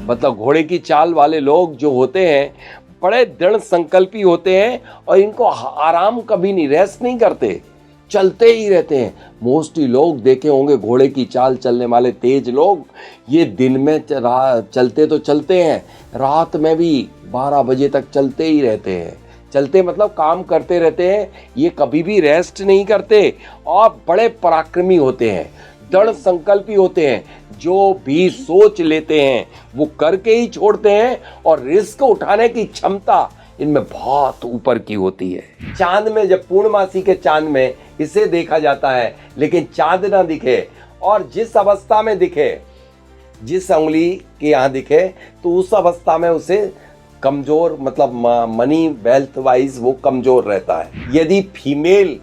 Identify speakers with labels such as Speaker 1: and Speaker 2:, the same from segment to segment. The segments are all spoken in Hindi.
Speaker 1: मतलब घोड़े की चाल वाले लोग जो होते हैं बड़े दृढ़ संकल्पी होते हैं और इनको आराम कभी नहीं, रेस्ट नहीं करते, चलते ही रहते हैं। मोस्टली लोग देखे होंगे घोड़े की चाल चलने वाले तेज लोग, ये दिन में चलते तो चलते हैं, रात में भी 12 बजे तक चलते ही रहते हैं। चलते मतलब काम करते रहते हैं, ये कभी भी रेस्ट नहीं करते और बड़े पराक्रमी होते हैं, दृढ़ संकल्पी होते हैं। जो भी सोच लेते हैं वो करके ही छोड़ते हैं और रिस्क उठाने की क्षमता इनमें बहुत ऊपर की होती है। चांद में जब पूर्णमासी के चांद में इसे देखा जाता है, लेकिन चांद ना दिखे और जिस अवस्था में दिखे, जिस उंगली के यहाँ दिखे, तो उस अवस्था में उसे कमजोर, मतलब मनी वेल्थ वाइज वो कमजोर रहता है। यदि फीमेल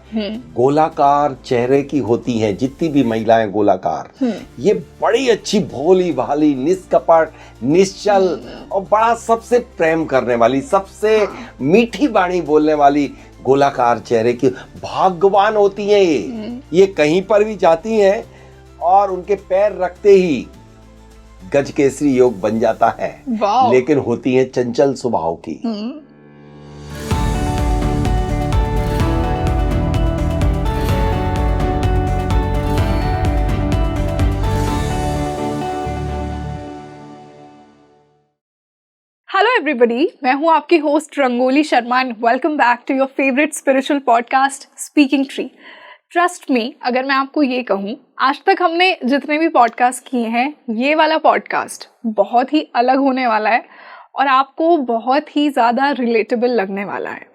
Speaker 1: गोलाकार चेहरे की होती हैं, जितनी भी महिलाएं गोलाकार, ये बड़ी अच्छी भोली भाली, निष्कपट, निश्चल और बड़ा सबसे प्रेम करने वाली, सबसे मीठी बाणी बोलने वाली गोलाकार चेहरे की भाग्यवान होती हैं। ये कहीं पर भी जाती हैं और उनके पैर रखते ही गजकेसरी योग बन जाता है, लेकिन होती है चंचल स्वभाव की।
Speaker 2: हेलो एवरीबॉडी, मैं हूं आपकी host Rangoli Sharma and welcome back to your favourite spiritual podcast speaking tree. Trust me, अगर मैं आपको ये कहूँ, आज तक हमने जितने भी पॉडकास्ट किए हैं, ये वाला पॉडकास्ट बहुत ही अलग होने वाला है और आपको बहुत ही ज़्यादा रिलेटेबल लगने वाला है।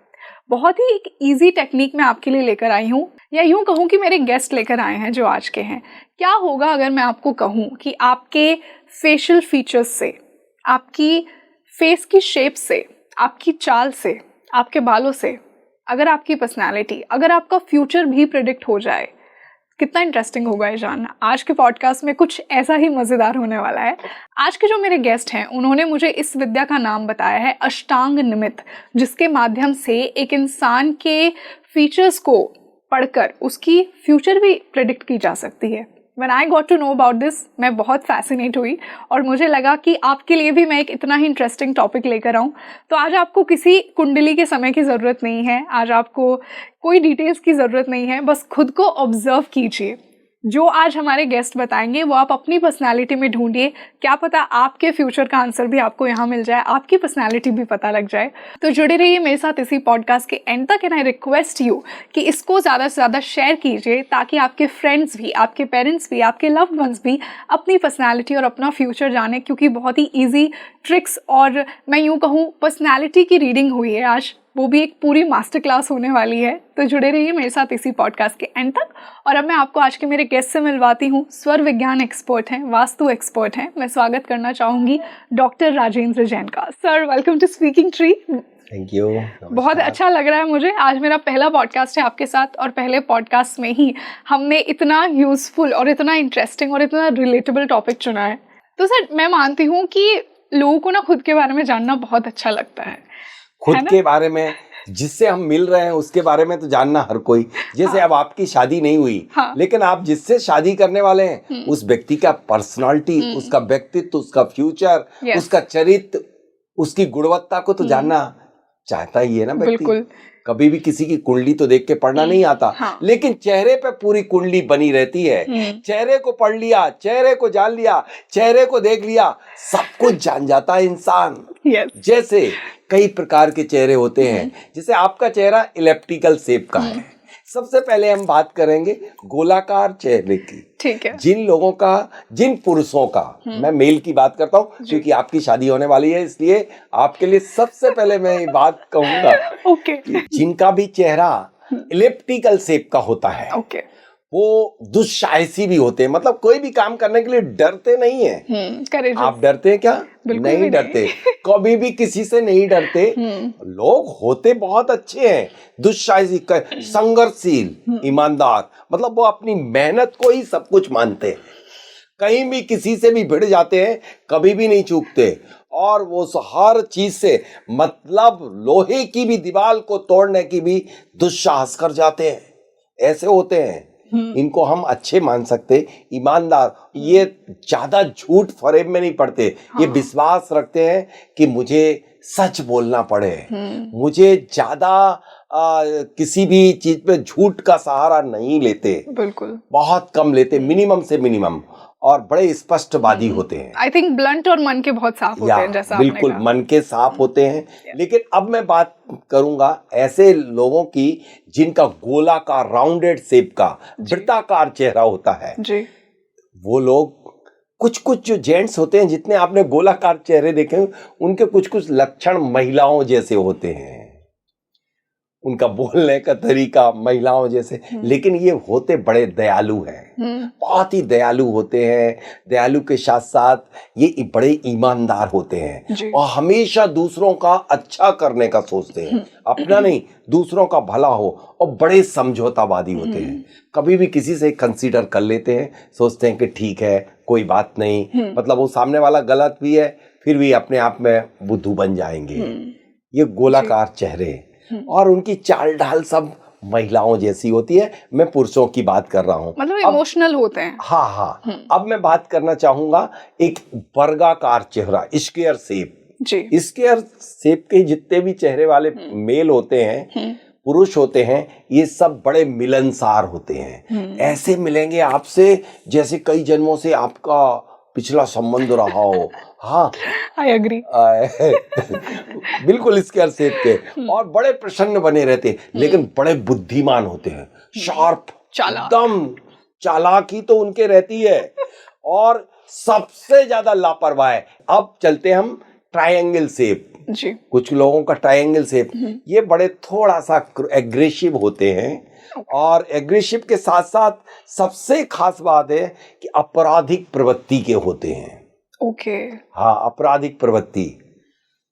Speaker 2: बहुत ही एक ईजी टेक्निक मैं आपके लिए लेकर आई हूँ, या यूँ कहूँ कि मेरे गेस्ट लेकर आए हैं जो आज के हैं। क्या होगा अगर मैं आपको कहूँ कि आपके फेशियल फीचर्स से, आपकी फेस की शेप से, आपकी चाल से, आपके बालों से, अगर आपकी पर्सनालिटी, अगर आपका फ्यूचर भी प्रेडिक्ट हो जाए, कितना इंटरेस्टिंग होगा ये जानना। आज के पॉडकास्ट में कुछ ऐसा ही मज़ेदार होने वाला है। आज के जो मेरे गेस्ट हैं, उन्होंने मुझे इस विद्या का नाम बताया है अष्टांग निमित्त, जिसके माध्यम से एक इंसान के फीचर्स को पढ़कर उसकी फ्यूचर भी प्रेडिक्ट की जा सकती है। When I got to know about this, मैं बहुत फैसिनेट हुई और मुझे लगा कि आपके लिए भी मैं एक इतना ही इंटरेस्टिंग टॉपिक लेकर आऊँ। तो आज आपको किसी कुंडली के समय की ज़रूरत नहीं है, आज आपको कोई डिटेल्स की ज़रूरत नहीं है, बस खुद को ऑब्जर्व कीजिए। जो आज हमारे गेस्ट बताएंगे वो आप अपनी पर्सनालिटी में ढूंढिए, क्या पता आपके फ्यूचर का आंसर भी आपको यहाँ मिल जाए, आपकी पर्सनालिटी भी पता लग जाए। तो जुड़े रहिए मेरे साथ इसी पॉडकास्ट के एंड तक एंड आई रिक्वेस्ट यू कि इसको ज़्यादा से ज़्यादा शेयर कीजिए, ताकि आपके फ्रेंड्स भी, आपके पेरेंट्स भी, आपके लव्ड वंस भी अपनी पर्सनैलिटी और अपना फ्यूचर जाने, क्योंकि बहुत ही ईजी ट्रिक्स और मैं यूँ कहूँ पर्सनैलिटी की रीडिंग हुई है आज, वो भी एक पूरी मास्टर क्लास होने वाली है। तो जुड़े रहिए मेरे साथ इसी पॉडकास्ट के एंड तक। और अब मैं आपको आज के मेरे गेस्ट से मिलवाती हूँ। स्वर विज्ञान एक्सपर्ट हैं, वास्तु एक्सपर्ट हैं। मैं स्वागत करना चाहूँगी डॉक्टर राजेंद्र जैन का। Sir, welcome to speaking tree.
Speaker 1: Thank you.
Speaker 2: बहुत अच्छा लग रहा है मुझे। आज मेरा पहला पॉडकास्ट है आपके साथ और पहले पॉडकास्ट में ही हमने इतना यूजफुल और इतना इंटरेस्टिंग और इतना रिलेटेबल टॉपिक चुना है। तो सर, मैं मानती हूँ कि लोगों को ना खुद के बारे में जानना बहुत अच्छा लगता है,
Speaker 1: खुद के बारे में, जिससे हम मिल रहे हैं उसके बारे में तो जानना हर कोई। जैसे अब आपकी शादी नहीं हुई, लेकिन आप जिससे शादी करने वाले हैं उस व्यक्ति का पर्सनालिटी, उसका व्यक्तित्व, उसका फ्यूचर, उसका चरित्र, उसकी गुणवत्ता को तो जानना चाहता ही है ना व्यक्ति।
Speaker 2: बिल्कुल।
Speaker 1: कभी भी किसी की कुंडली तो देख के पढ़ना नहीं आता, लेकिन चेहरे पे पूरी कुंडली बनी रहती है। चेहरे को पढ़ लिया, चेहरे को जान लिया, चेहरे को देख लिया, सब कुछ जान जाता है इंसान। जैसे कई प्रकार के चेहरे होते हैं, जैसे आपका चेहरा इलिप्टिकल शेप का है। सबसे पहले हम बात करेंगे गोलाकार चेहरे की।
Speaker 2: ठीक है।
Speaker 1: जिन लोगों का, जिन पुरुषों का, मैं मेल की बात करता हूँ क्योंकि आपकी शादी होने वाली है, इसलिए आपके लिए सबसे पहले मैं ये बात कहूंगा कि जिनका भी चेहरा इलिप्टिकल शेप का होता है, वो दुस्साहसी भी होते हैं। मतलब कोई भी काम करने के लिए डरते नहीं है। आप डरते हैं क्या? नहीं डरते, कभी भी किसी से नहीं डरते। लोग होते बहुत अच्छे हैं, दुस्साहसी, संघर्षशील, ईमानदार, मतलब वो अपनी मेहनत को ही सब कुछ मानते हैं। कहीं भी किसी से भी भिड़ जाते हैं, कभी भी नहीं चूकते, और वो हर चीज से, मतलब लोहे की भी दीवार को तोड़ने की भी दुस्साहस कर जाते हैं। ऐसे होते हैं। इनको हम अच्छे मान सकते, ईमानदार, ये ज्यादा झूठ फरेब में नहीं पड़ते। ये विश्वास रखते हैं कि मुझे सच बोलना पड़े, मुझे ज्यादा किसी भी चीज पे झूठ का सहारा नहीं लेते,
Speaker 2: बिल्कुल
Speaker 1: बहुत कम लेते, मिनिमम से मिनिमम, और बड़े स्पष्टवादी होते हैं।
Speaker 2: आई थिंक ब्लंट और मन के बहुत साफ होते हैं, जैसा आपने
Speaker 1: बिल्कुल
Speaker 2: कहा।
Speaker 1: मन के साफ होते हैं। लेकिन अब मैं बात करूंगा ऐसे लोगों की जिनका गोलाकार राउंडेड शेप का वृत्ताकार चेहरा होता है
Speaker 2: जी।
Speaker 1: वो लोग, कुछ कुछ जो जेंट्स होते हैं, जितने आपने गोलाकार चेहरे देखे हैं, उनके कुछ कुछ लक्षण महिलाओं जैसे होते हैं, उनका बोलने का तरीका महिलाओं जैसे, लेकिन ये होते बड़े दयालु हैं, बहुत ही दयालु होते हैं। दयालु के साथ साथ ये बड़े ईमानदार होते हैं और हमेशा दूसरों का अच्छा करने का सोचते हैं, अपना नहीं, दूसरों का भला हो, और बड़े समझौतावादी होते हैं। कभी भी किसी से कंसीडर कर लेते हैं, सोचते हैं कि ठीक है, कोई बात नहीं, मतलब वो सामने वाला गलत भी है फिर भी अपने आप में बुद्धू बन जाएंगे। ये गोलाकार चेहरे और उनकी चाल ढाल सब महिलाओं जैसी होती है। मैं पुरुषों की बात कर रहा हूँ,
Speaker 2: मतलब इमोशनल होते हैं।
Speaker 1: हाँ। अब मैं बात करना चाहूंगा एक वर्गाकार चेहरा, स्क्वायर शेप। स्क्वायर शेप के जितने भी चेहरे वाले मेल होते हैं, पुरुष होते हैं, ये सब बड़े मिलनसार होते हैं। ऐसे मिलेंगे आपसे जैसे कई जन्मों से आपका पिछला संबंध रहा हो। हाँ, आई एग्री। बिल्कुल स्क्वायर शेप के, और बड़े प्रसन्न बने रहते हैं, लेकिन बड़े बुद्धिमान होते हैं, शार्प, एकदम चालाकी तो उनके रहती है, और सबसे ज्यादा लापरवाह है। अब चलते हम ट्रायंगल शेप जी। कुछ लोगों का ट्रायंगल शेप, ये बड़े थोड़ा सा एग्रेसिव होते हैं, और एग्रेसिव के साथ साथ सबसे खास बात है कि आपराधिक प्रवृत्ति के होते हैं। ओके। हाँ, आपराधिक प्रवृत्ति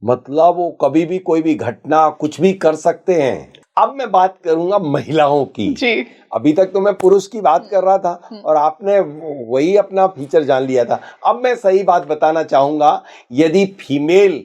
Speaker 1: मतलब वो कभी भी कोई भी घटना कुछ भी कर सकते हैं। अब मैं बात करूंगा महिलाओं की जी। अभी तक तो मैं पुरुष की बात कर रहा था और आपने वही अपना फीचर जान लिया था। अब मैं सही बात बताना चाहूंगा, यदि फीमेल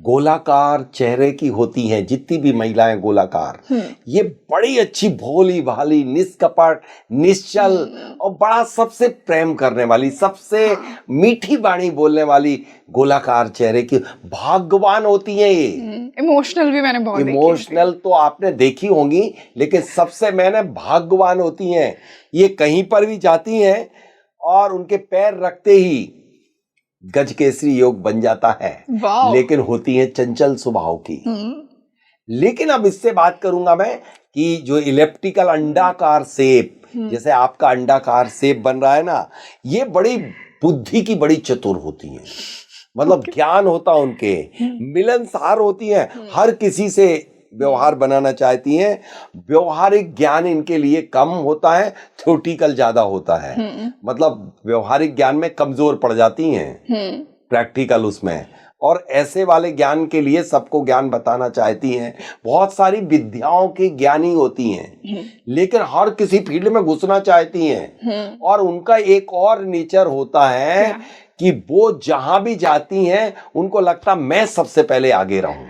Speaker 1: गोलाकार चेहरे की होती हैं, जितनी भी महिलाएं गोलाकार, ये बड़ी अच्छी भोली भाली, निष्कपट, निश्चल और बड़ा सबसे प्रेम करने वाली, सबसे मीठी वाणी बोलने वाली गोलाकार चेहरे की भाग्यवान होती हैं। ये
Speaker 2: इमोशनल भी मैंने बहुत
Speaker 1: इमोशनल तो आपने देखी होंगी, लेकिन सबसे मैंने भाग्यवान होती हैं। ये कहीं पर भी जाती हैं और उनके पैर रखते ही गजकेसरी योग बन जाता है, लेकिन होती हैं चंचल स्वभाव की। लेकिन अब इससे बात करूंगा मैं कि जो इलिप्टिकल अंडाकार शेप, जैसे आपका अंडाकार शेप बन रहा है ना, ये बड़ी बुद्धि की बड़ी चतुर होती हैं, मतलब ज्ञान होता उनके, मिलनसार होती हैं, हर किसी से व्यवहार बनाना चाहती हैं। व्यवहारिक ज्ञान इनके लिए कम होता है, थ्योरेटिकल ज्यादा होता है, मतलब व्यवहारिक ज्ञान में कमजोर पड़ जाती हैं, प्रैक्टिकल उसमें, और ऐसे वाले ज्ञान के लिए सबको ज्ञान बताना चाहती हैं। बहुत सारी विद्याओं की ज्ञानी होती हैं, लेकिन हर किसी फील्ड में घुसना चाहती हैं। और उनका एक और नेचर होता है कि वो जहां भी जाती हैं, उनको लगता मैं सबसे पहले आगे रहूं,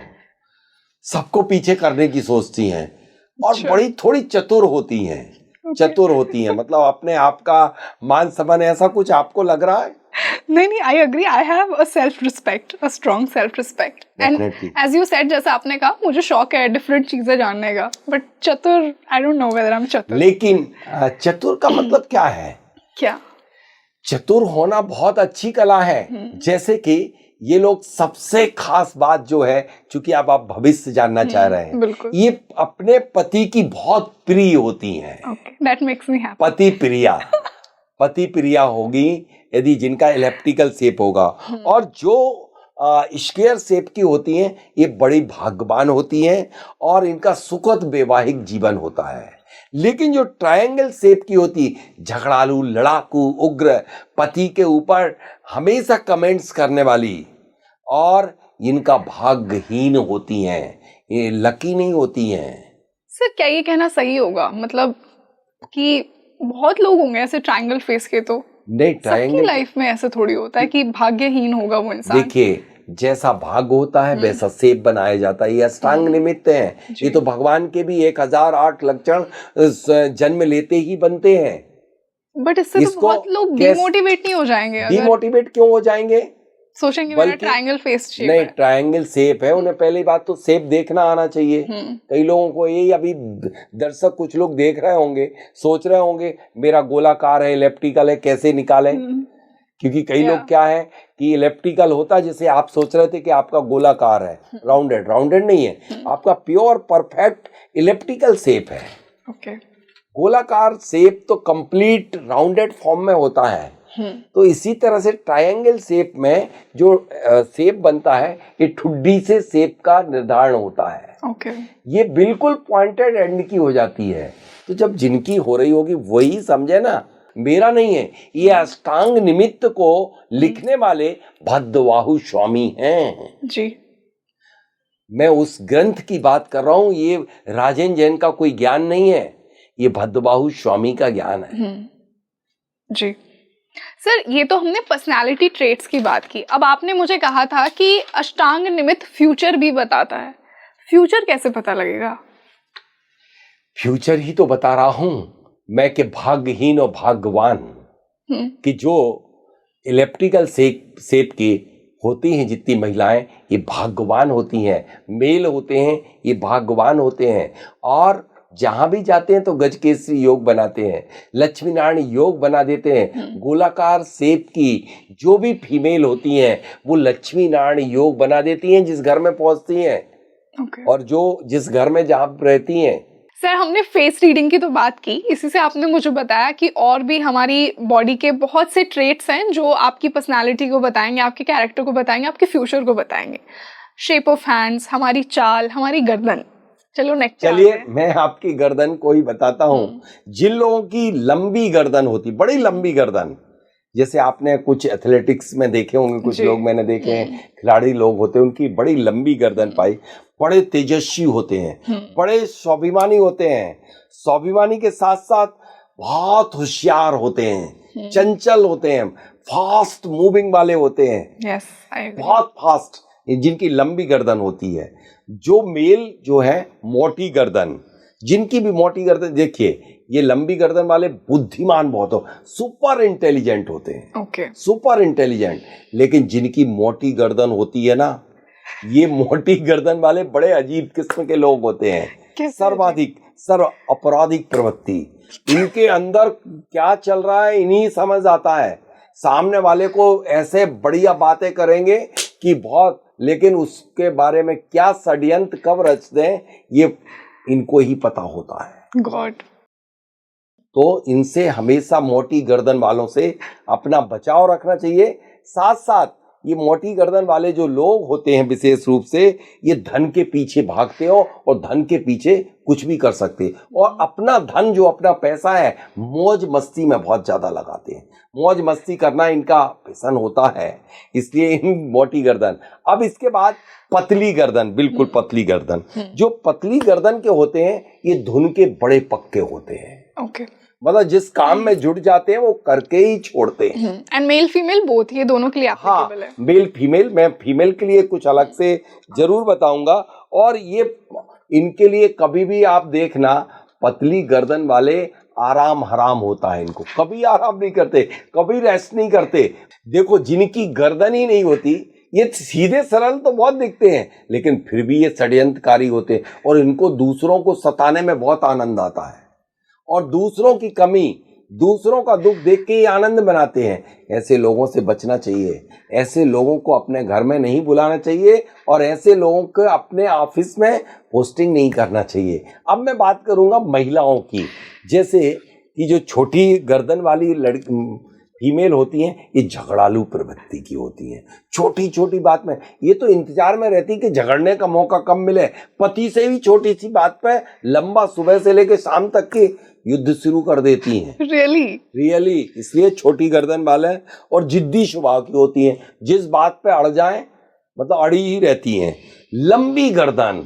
Speaker 1: सबको पीछे करने की सोचती हैं, और बड़ी थोड़ी चतुर होती हैं। चतुर होती हैं, मतलब अपने आप का मान सम्मान, ऐसा कुछ आपको लग रहा है?
Speaker 2: नहीं, I agree, I have a self respect, a strong self respect, and as you said, जैसा आपने कहा, मुझे शौक है डिफरेंट चीजें जानने का, बट चतुर, I don't know whether I am चतुर।
Speaker 1: लेकिन चतुर का मतलब क्या है?
Speaker 2: क्या
Speaker 1: चतुर होना बहुत अच्छी कला है। जैसे कि ये लोग, सबसे खास बात जो है, चूंकि अब आप भविष्य जानना चाह रहे हैं, ये अपने पति की बहुत प्रिय होती हैं।
Speaker 2: That makes me happy.
Speaker 1: पति प्रिया, पति प्रिया होगी यदि जिनका इलिप्टिकल शेप होगा, और जो स्क्वायर शेप की होती हैं, ये बड़ी भाग्यवान होती हैं और इनका सुखद वैवाहिक जीवन होता है। लेकिन जो ट्रायंगल शेप की होती, झगड़ालू, लड़ाकू, उग्र, पति के ऊपर हमेशा कमेंट्स करने वाली, और इनका भाग्यहीन होती हैं, ये लकी नहीं होती हैं।
Speaker 2: सर, क्या ये कहना सही होगा, मतलब कि बहुत लोग होंगे ऐसे ट्रायंगल फेस के? तो
Speaker 1: नहीं, ट्रायंगल
Speaker 2: लाइफ में ऐसे थोड़ी होता है कि भाग्यहीन होगा वो इंसान।
Speaker 1: देखिए, जैसा भाग्य होता है वैसा सेब बनाया जाता है। ये अष्टांग निमित्त हैं। ये तो भगवान के भी 1008 लक्षण जन्म लेते ही बनते हैं।
Speaker 2: बट इससे तो बहुत लोग डिमोटिवेट नहीं हो जाएंगे?
Speaker 1: डिमोटिवेट क्यों हो जाएंगे?
Speaker 2: सोचेंगे मेरा ट्रायंगल फेस शेप
Speaker 1: नहीं, ट्रायंगल शेप है, उन्हें पहली बात तो शेप देखना आना चाहिए। कई लोगों को ये, अभी दर्शक कुछ लोग देख रहे होंगे, सोच रहे होंगे मेरा गोलाकार है, इलिप्टिकल है, कैसे निकालें? क्योंकि कई लोग क्या है कि इलिप्टिकल होता है, जैसे आप सोच रहे थे कि आपका गोलाकार है, राउंडेड नहीं है, आपका प्योर परफेक्ट इलिप्टिकल शेप है। गोलाकार शेप तो कंप्लीट राउंडेड फॉर्म में होता है। तो इसी तरह से ट्रायंगल शेप में जो शेप बनता है, ये ठुड्डी से शेप का निर्धारण होता है। ये बिल्कुल पॉइंटेड एंड की हो जाती है। तो जब जिनकी हो रही होगी वही समझे ना, मेरा नहीं है। ये अष्टांग निमित्त को लिखने वाले भद्रबाहु स्वामी हैं
Speaker 2: जी।
Speaker 1: मैं उस ग्रंथ की बात कर रहा हूं। ये राजेंद्र जैन का कोई ज्ञान नहीं है, ये भद्रबाहु स्वामी का ज्ञान है
Speaker 2: जी। सर, ये तो हमने पर्सनालिटी ट्रेट्स की बात की। अब आपने मुझे कहा था कि अष्टांग निमित्त फ्यूचर भी बताता है। फ्यूचर कैसे पता लगेगा?
Speaker 1: फ्यूचर ही तो बता रहा हूं मैं कि भाग्यहीन और भाग्यवान कि जो इलेक्ट्रिकल शेप की होती हैं जितनी महिलाएं, ये भाग्यवान होती हैं। मेल होते हैं ये भाग्यवान होते हैं। और जहां भी जाते हैं तो गजकेसरी योग बनाते हैं, लक्ष्मी नारायण योग बना देते हैं। गोलाकार शेप की जो भी फीमेल होती हैं वो लक्ष्मी नारायण योग बना देती हैं जिस घर में पहुंचती हैं। और जो जिस घर में जहां रहती हैं।
Speaker 2: सर, हमने फेस रीडिंग की तो बात की, इसी से आपने मुझे बताया कि और भी हमारी बॉडी के बहुत से ट्रेट्स हैं जो आपकी पर्सनालिटी को बताएंगे, आपके कैरेक्टर को बताएंगे, आपके फ्यूचर को बताएंगे। शेप ऑफ हैंड्स, हमारी चाल, हमारी गर्दन। चलो नेक्स्ट।
Speaker 1: चलिए मैं आपकी गर्दन को ही बताता हूँ। जिन लोगों की लंबी गर्दन होती, बड़ी लंबी गर्दन, जैसे आपने कुछ एथलेटिक्स में देखे होंगे, कुछ लोग मैंने देखे हैं, खिलाड़ी लोग होते हैं, उनकी बड़ी लंबी गर्दन पाई, बड़े तेजस्वी होते हैं, बड़े स्वाभिमानी होते हैं। स्वाभिमानी के साथ साथ बहुत होशियार होते हैं, चंचल होते हैं, फास्ट मूविंग वाले होते हैं। बहुत फास्ट, जिनकी लंबी गर्दन होती है। जो मेल जो है मोटी गर्दन, जिनकी भी मोटी गर्दन, देखिए ये लंबी गर्दन वाले बुद्धिमान बहुत हो, सुपर इंटेलिजेंट होते हैं। Super intelligent. लेकिन जिनकी मोटी गर्दन होती है ना, ये मोटी गर्दन वाले बड़े अजीब किस्म के लोग होते हैं। सर्व अपराधिक प्रवृत्ति, इनके अंदर क्या चल रहा है इन्हीं समझ आता है। सामने वाले को ऐसे बढ़िया बातें करेंगे कि बहुत, लेकिन उसके बारे में क्या षड्यंत्र कब रच दें ये इनको ही पता होता है।
Speaker 2: गॉड।
Speaker 1: तो इनसे हमेशा मोटी गर्दन वालों से अपना बचाव रखना चाहिए। साथ साथ ये मोटी गर्दन वाले जो लोग होते हैं विशेष रूप से, ये धन के पीछे भागते हो और धन के पीछे कुछ भी कर सकते, और अपना धन जो अपना पैसा है मौज मस्ती में बहुत ज्यादा लगाते हैं। मौज मस्ती करना इनका पैशन होता है, इसलिए मोटी गर्दन। अब इसके बाद पतली गर्दन, बिल्कुल पतली गर्दन। जो पतली गर्दन के होते हैं ये धुन के बड़े पक्के होते हैं। मतलब जिस काम में जुट जाते हैं वो करके ही छोड़ते हैं।
Speaker 2: एंड मेल फीमेल बोथ, ये दोनों के लिए एप्लीकेबल है।
Speaker 1: मेल फीमेल, मैं फीमेल के लिए कुछ अलग से जरूर बताऊंगा। और ये इनके लिए कभी भी आप देखना, पतली गर्दन वाले आराम हराम होता है इनको, कभी आराम नहीं करते, कभी रेस्ट नहीं करते। देखो जिनकी गर्दन ही नहीं होती, ये सीधे सरल तो बहुत दिखते हैं लेकिन फिर भी ये षड्यंत्रकारी होते हैं, और इनको दूसरों को सताने में बहुत आनंद आता है, और दूसरों की कमी, दूसरों का दुख देख के ही आनंद बनाते हैं। ऐसे लोगों से बचना चाहिए। ऐसे लोगों को अपने घर में नहीं बुलाना चाहिए, और ऐसे लोगों को अपने ऑफिस में पोस्टिंग नहीं करना चाहिए। अब मैं बात करूंगा महिलाओं की। जैसे कि जो छोटी गर्दन वाली फीमेल होती हैं, ये झगड़ालू प्रवृत्ति की होती हैं। छोटी छोटी बात में ये तो इंतजार में रहती कि झगड़ने का मौका कब मिले। पति से भी छोटी सी बात पे लंबा सुबह से लेकर शाम तक के युद्ध शुरू कर देती हैं। रियली इसलिए छोटी गर्दन वाले और जिद्दी स्वभाव की होती हैं, जिस बात पे अड़ जाएं मतलब अड़ी ही रहती हैं। लंबी गर्दन,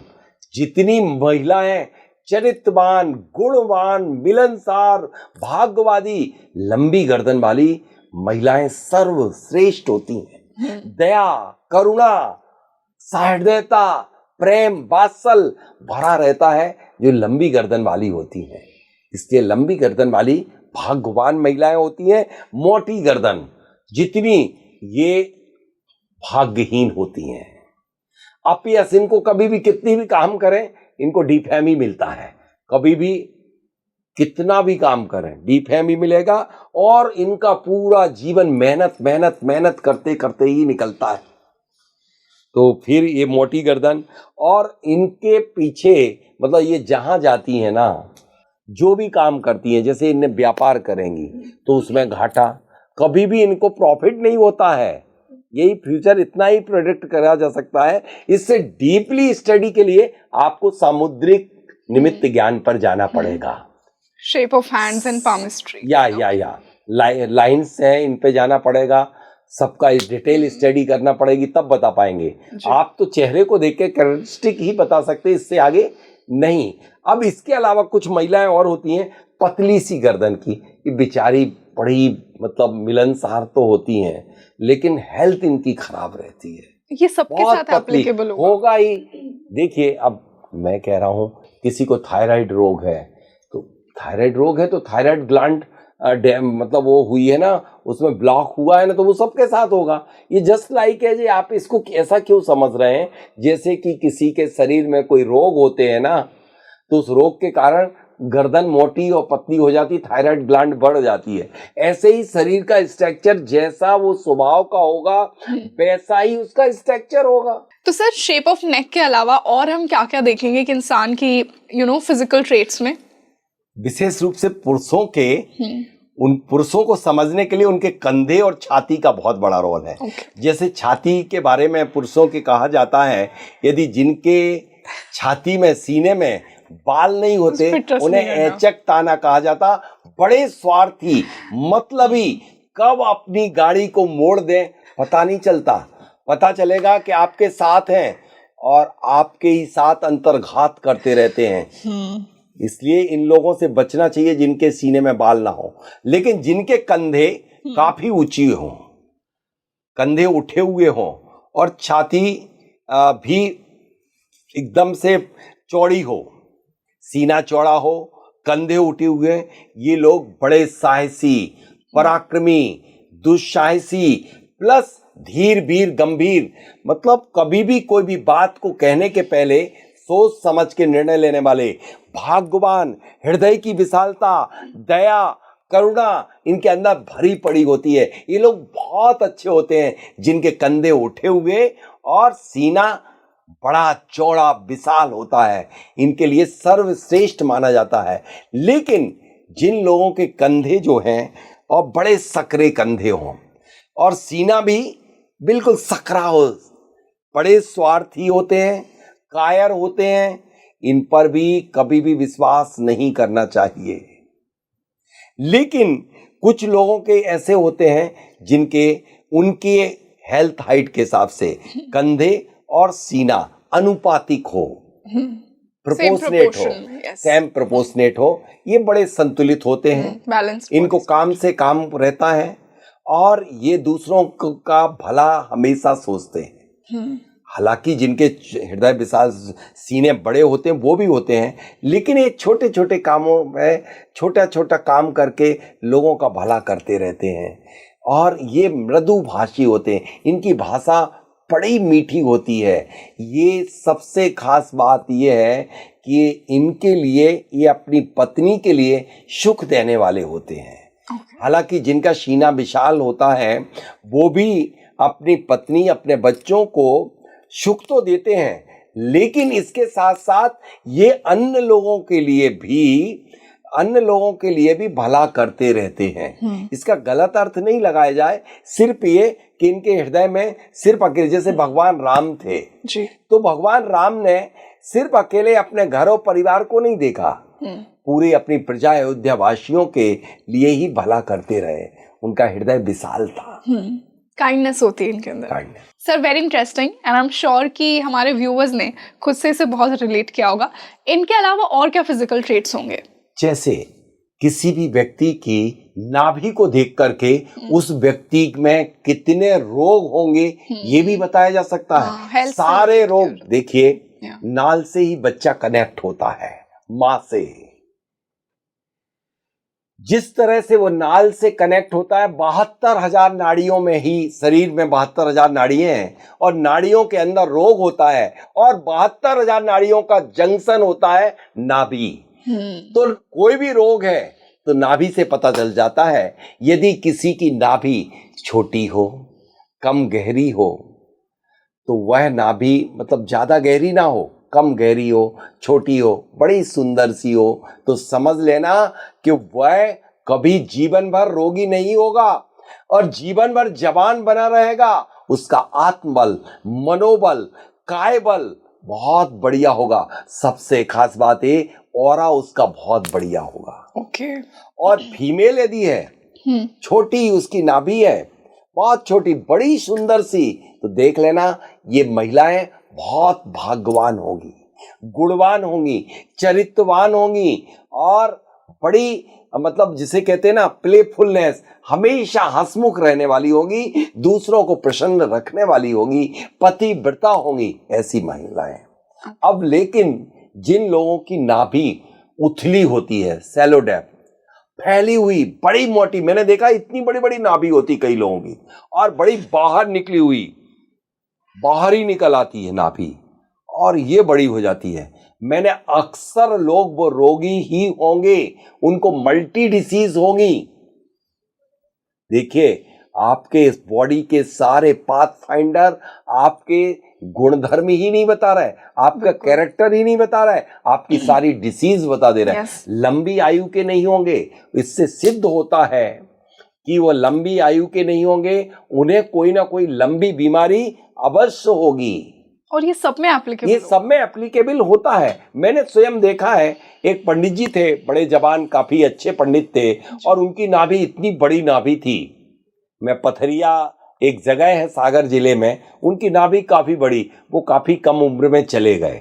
Speaker 1: जितनी महिलाएं चरित्रवान, गुणवान, मिलनसार, भाग्यवादी, लंबी गर्दन वाली महिलाएं सर्वश्रेष्ठ होती हैं। दया, करुणा, सहृदयता, प्रेम, वात्सल भरा रहता है, जो लंबी गर्दन वाली होती है। इसलिए लंबी गर्दन वाली भाग्यवान महिलाएं होती हैं। मोटी गर्दन जितनी, ये भाग्यहीन होती हैं। अपयश, इनको कभी भी कितनी भी काम करें, इनको डिफेम ही मिलता है। कभी भी कितना भी काम करें, डिफेम ही मिलेगा, और इनका पूरा जीवन मेहनत मेहनत मेहनत करते करते ही निकलता है। तो फिर ये मोटी गर्दन, और इनके पीछे मतलब ये जहां जाती है ना, जो भी काम करती हैं, जैसे इन्हें व्यापार करेंगी तो उसमें घाटा, कभी भी इनको प्रॉफिट नहीं होता है। यही फ्यूचर इतना ही प्रेडिक्ट करा जा सकता है। इससे डीपली स्टडी के लिए आपको सामुद्रिक निमित्त ज्ञान पर जाना पड़ेगा।
Speaker 2: Shape of hands and palmistry,
Speaker 1: या लाइंस है, इन पे जाना पड़ेगा, सबका डिटेल स्टडी करना पड़ेगी, तब बता पाएंगे। आप तो चेहरे को देख के कैरेक्टरिस्टिक ही बता सकते, इससे आगे नहीं। अब इसके अलावा कुछ महिलाएं और होती हैं पतली सी गर्दन की, ये बेचारी बड़ी मतलब मिलनसार तो होती हैं, लेकिन हेल्थ इनकी खराब रहती है।
Speaker 2: ये सबके साथ एप्लीकेबल
Speaker 1: होगा ही। देखिए, अब मैं कह रहा हूँ किसी को थायराइड रोग है, तो थायराइड रोग है तो थायराइड ग्लैंड मतलब वो हुई है ना, उसमें ब्लॉक हुआ है ना, तो वो सबके साथ होगा। ये जस्ट लाइक है जी, आप इसको ऐसा क्यों समझ रहे हैं जैसे कि किसी के शरीर में कोई रोग होते हैं ना, तो उस रोग के कारण गर्दन मोटी और पतली हो जाती, थायराइड ग्लैंड बढ़ जाती है। ऐसे ही शरीर का स्ट्रक्चर जैसा वो स्वभाव का होगा, वैसा ही उसका स्ट्रक्चर होगा।
Speaker 2: तो सर, शेप ऑफ नेक के अलावा और हम क्या क्या देखेंगे कि इंसान की फिजिकल ट्रेट्स में?
Speaker 1: विशेष रूप से पुरुषों के, उन पुरुषों को समझने के लिए उनके कंधे और छाती का बहुत बड़ा रोल है। जैसे छाती के बारे में पुरुषों के कहा जाता है, यदि जिनके छाती में, सीने में बाल नहीं होते, उन्हें ऐचक ताना कहा जाता। बड़े स्वार्थी, मतलबी, कब अपनी गाड़ी को मोड़ दें पता नहीं चलता। पता चलेगा कि आपके साथ हैं और आपके ही साथ अंतर्घात करते रहते हैं। इसलिए इन लोगों से बचना चाहिए जिनके सीने में बाल ना हो, लेकिन जिनके कंधे काफी ऊंची हो, कंधे उठे हुए हों, और छाती भी एकदम से चौड़ी हो, सीना चौड़ा हो, कंधे उठे हुए, ये लोग बड़े साहसी, पराक्रमी, दुस्साहसी, प्लस धीर वीर गंभीर, मतलब कभी भी कोई भी बात को कहने के पहले सोच समझ के निर्णय लेने वाले, भाग्यवान, हृदय की विशालता, दया, करुणा इनके अंदर भरी पड़ी होती है। ये लोग बहुत अच्छे होते हैं जिनके कंधे उठे हुए और सीना बड़ा चौड़ा विशाल होता है, इनके लिए सर्वश्रेष्ठ माना जाता है। लेकिन जिन लोगों के कंधे जो हैं और बड़े सकरे कंधे हों और सीना भी बिल्कुल सकरा हो, बड़े स्वार्थी होते हैं, कायर होते हैं, इन पर भी कभी भी विश्वास नहीं करना चाहिए। लेकिन कुछ लोगों के ऐसे होते हैं जिनके उनके हेल्थ हाइट के हिसाब से कंधे और सीना अनुपातिक हो, प्रोपोर्शनेट हो, सेम प्रोपोर्शनेट हो, ये बड़े संतुलित होते हैं। इनको काम से काम रहता है और ये दूसरों का भला हमेशा सोचते हैं। हालांकि जिनके हृदय विशाल, सीने बड़े होते हैं वो भी होते हैं, लेकिन ये छोटे छोटे कामों में छोटा छोटा काम करके लोगों का भला करते रहते हैं और ये मृदुभाषी होते हैं। इनकी भाषा बड़ी मीठी होती है। ये सबसे खास बात ये है कि इनके लिए, ये अपनी पत्नी के लिए सुख देने वाले होते हैं। हालांकि जिनका सीना विशाल होता है वो भी अपनी पत्नी, अपने बच्चों को सुख तो देते हैं, लेकिन इसके साथ साथ ये अन्य लोगों के लिए भी भला करते रहते हैं। इसका गलत अर्थ नहीं लगाया जाए, सिर्फ ये कि इनके हृदय में सिर्फ अकेले, जैसे भगवान राम थे जी, तो भगवान राम ने सिर्फ अकेले अपने घर और परिवार को नहीं देखा, पूरी अपनी प्रजा अयोध्या वासियों के लिए ही भला करते रहे। उनका हृदय विशाल था।
Speaker 2: काइंडनेस होती है इनके अंदर। Sir, very interesting and I am sure कि हमारे व्यूअर्स ने खुद से इसे बहुत रिलेट किया होगा। इनके अलावा और क्या फिजिकल ट्रेट्स होंगे?
Speaker 1: जैसे किसी भी व्यक्ति की नाभि को देख करके उस व्यक्ति में कितने रोग होंगे ये भी बताया जा सकता है।
Speaker 2: health
Speaker 1: सारे रोग देखिए,
Speaker 2: Yeah.
Speaker 1: नाल से ही बच्चा कनेक्ट होता है मां से। जिस तरह से वो नाल से कनेक्ट होता है, 72,000 नाड़ियों में ही, शरीर में 72,000 नाड़ियां हैं और नाड़ियों के अंदर रोग होता है और 72,000 नाड़ियों का जंक्शन होता है नाभि। तो कोई भी रोग है तो नाभि से पता चल जाता है। यदि किसी की नाभि छोटी हो, कम गहरी हो, तो वह नाभि मतलब ज्यादा गहरी ना हो, कम गहरी हो, छोटी हो, बड़ी सुंदर सी हो, तो समझ लेना कि वह कभी जीवन भर रोगी नहीं होगा और जीवन भर जवान बना रहेगा। उसका आत्मबल, मनोबल, काय बल बहुत बढ़िया होगा। सबसे खास बात ये, ऑरा उसका बहुत बढ़िया होगा।
Speaker 2: ओके।
Speaker 1: और फीमेल यदि है, छोटी उसकी नाभि है, बहुत छोटी, बड़ी सुंदर सी, तो देख लेना ये महिलाएं बहुत भाग्यवान होंगी, गुणवान होंगी, चरित्रवान होंगी और बड़ी मतलब जिसे कहते हैं ना प्लेफुलनेस, हमेशा हंसमुख रहने वाली होगी, दूसरों को प्रसन्न रखने वाली होगी, पतिव्रता होंगी, ऐसी महिलाएं। अब लेकिन जिन लोगों की नाभि उथली होती है, सैलो डेप्थ, फैली हुई, बड़ी मोटी, मैंने देखा इतनी बड़ी बड़ी नाभि होती कई लोगों की और बड़ी बाहर निकली हुई, बाहर ही निकल आती है नाभि और ये बड़ी हो जाती है। मैंने अक्सर लोग वो रोगी ही होंगे, उनको मल्टी डिसीज होगी। देखिए, आपके इस बॉडी के सारे पाथ फाइंडर आपके गुणधर्म ही नहीं बता रहे, आपका कैरेक्टर ही नहीं बता रहा है, आपकी सारी डिसीज बता दे रहा है। लंबी आयु के नहीं होंगे, इससे सिद्ध होता है कि वो लंबी आयु के नहीं होंगे, उन्हें कोई ना कोई लंबी बीमारी अवश्य होगी।
Speaker 2: और ये सब में एप्लीकेबल,
Speaker 1: ये सब में एप्लीकेबल होता है। मैंने स्वयं देखा है, एक पंडित जी थे, बड़े जवान, काफी अच्छे पंडित थे और उनकी नाभि इतनी बड़ी नाभि थी। मैं पथरिया एक जगह है सागर जिले में, उनकी नाभि काफी बड़ी, वो काफी कम उम्र में चले गए।